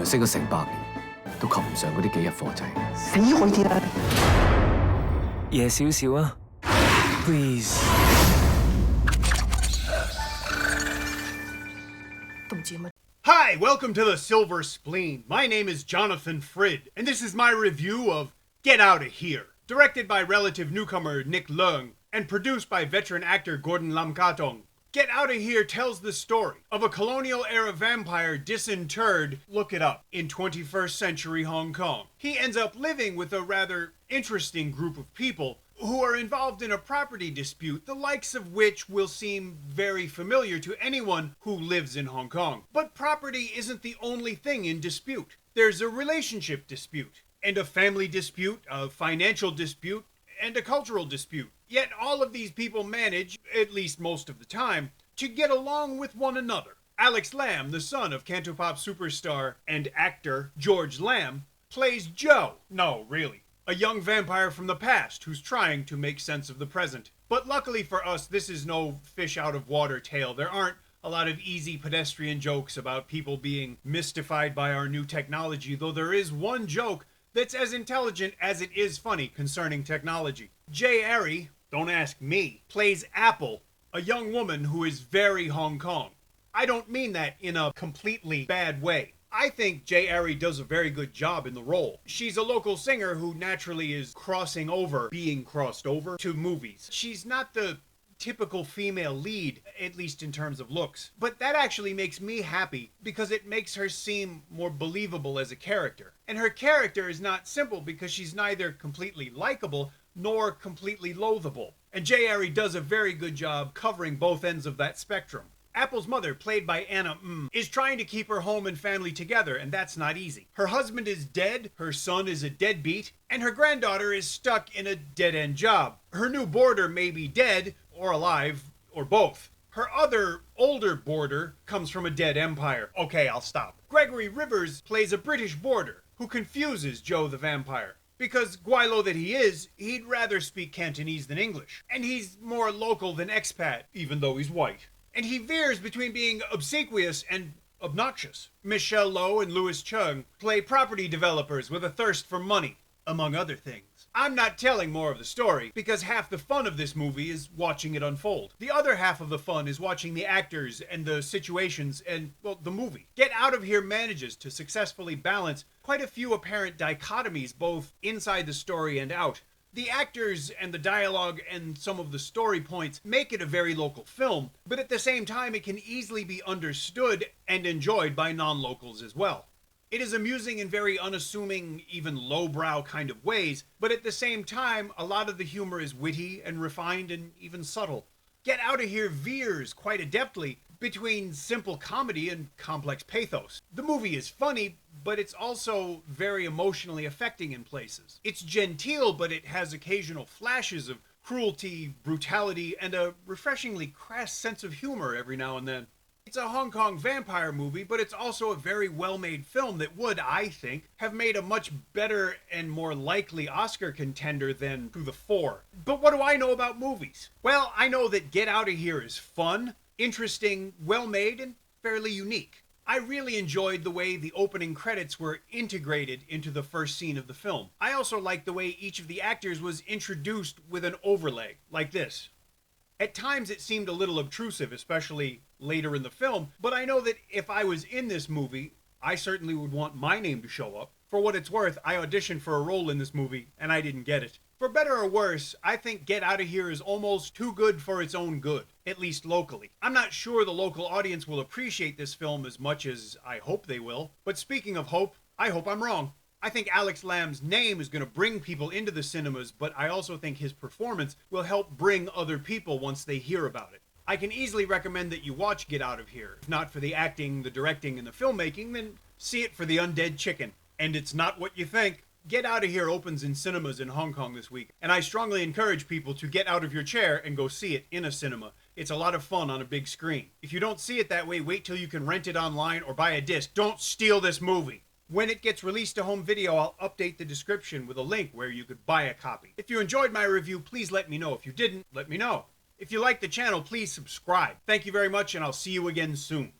識咗成百年，都及唔上嗰啲幾日課制。死開啲啦！夜少少啊 ，please。都唔知乜。 Hi, welcome to the Silver Spleen. My name is Jonathan Frid, and this is my review of Get Outta Here, directed by relative newcomer Nick Leung, and produced by veteran actor Gordon Lam-Katong. Get Outta Here tells the story of a colonial-era vampire disinterred, look it up, in 21st century Hong Kong. He ends up living with a rather interesting group of people who are involved in a property dispute, the likes of which will seem very familiar to anyone who lives in Hong Kong. But property isn't the only thing in dispute. There's a relationship dispute, and a family dispute, a financial dispute, and a cultural dispute. Yet all of these people manage, at least most of the time, to get along with one another. Alex Lam, the son of Cantopop superstar and actor George Lam, plays Joe. No, really. A young vampire from the past who's trying to make sense of the present. But luckily for us, this is no fish out of water tale. There aren't a lot of easy pedestrian jokes about people being mystified by our new technology, though there is one joke that's as intelligent as it is funny concerning technology. Arie, don't ask me, plays Apple, a young woman who is very Hong Kong. I don't mean that in a completely bad way. I think Arie does a very good job in the role. She's a local singer who naturally is being crossed over to movies. She's not the typical female lead, at least in terms of looks. But that actually makes me happy because it makes her seem more believable as a character. And her character is not simple because she's neither completely likable nor completely loathable. And Arie does a very good job covering both ends of that spectrum. Apple's mother, played by Anna is trying to keep her home and family together, and that's not easy. Her husband is dead, her son is a deadbeat, and her granddaughter is stuck in a dead-end job. Her new boarder may be dead, or alive, or both. Her other, older boarder comes from a dead empire. Okay, I'll stop. Gregory Rivers plays a British boarder who confuses Joe the vampire. Because Guaylo that he is, he'd rather speak Cantonese than English. And he's more local than expat, even though he's white. And he veers between being obsequious and obnoxious. Michelle Lowe and Louis Chung play property developers with a thirst for money, among other things. I'm not telling more of the story, because half the fun of this movie is watching it unfold. The other half of the fun is watching the actors and the situations and, well, the movie. Get Out of Here manages to successfully balance quite a few apparent dichotomies both inside the story and out. The actors and the dialogue and some of the story points make it a very local film, but at the same time it can easily be understood and enjoyed by non-locals as well. It is amusing in very unassuming, even lowbrow kind of ways, but at the same time, a lot of the humor is witty and refined and even subtle. Get Outta Here veers quite adeptly between simple comedy and complex pathos. The movie is funny, but it's also very emotionally affecting in places. It's genteel, but it has occasional flashes of cruelty, brutality, and a refreshingly crass sense of humor every now and then. It's a Hong Kong vampire movie, but it's also a very well-made film that would, I think, have made a much better and more likely Oscar contender than To the Fore. But what do I know about movies? Well, I know that Get Outta Here is fun, interesting, well-made, and fairly unique. I really enjoyed the way the opening credits were integrated into the first scene of the film. I also liked the way each of the actors was introduced with an overlay, like this. At times it seemed a little obtrusive, especially later in the film, but I know that if I was in this movie, I certainly would want my name to show up. For what it's worth, I auditioned for a role in this movie, and I didn't get it. For better or worse, I think Get Outta Here is almost too good for its own good, at least locally. I'm not sure the local audience will appreciate this film as much as I hope they will, but speaking of hope, I hope I'm wrong. I think Alex Lam's name is going to bring people into the cinemas, but I also think his performance will help bring other people once they hear about it. I can easily recommend that you watch Get Out of Here. If not for the acting, the directing, and the filmmaking, then see it for the undead chicken. And it's not what you think. Get Outta Here opens in cinemas in Hong Kong this week, and I strongly encourage people to get out of your chair and go see it in a cinema. It's a lot of fun on a big screen. If you don't see it that way, wait till you can rent it online or buy a disc. Don't steal this movie. When it gets released to home video, I'll update the description with a link where you could buy a copy. If you enjoyed my review, please let me know. If you didn't, let me know. If you like the channel, please subscribe. Thank you very much, and I'll see you again soon.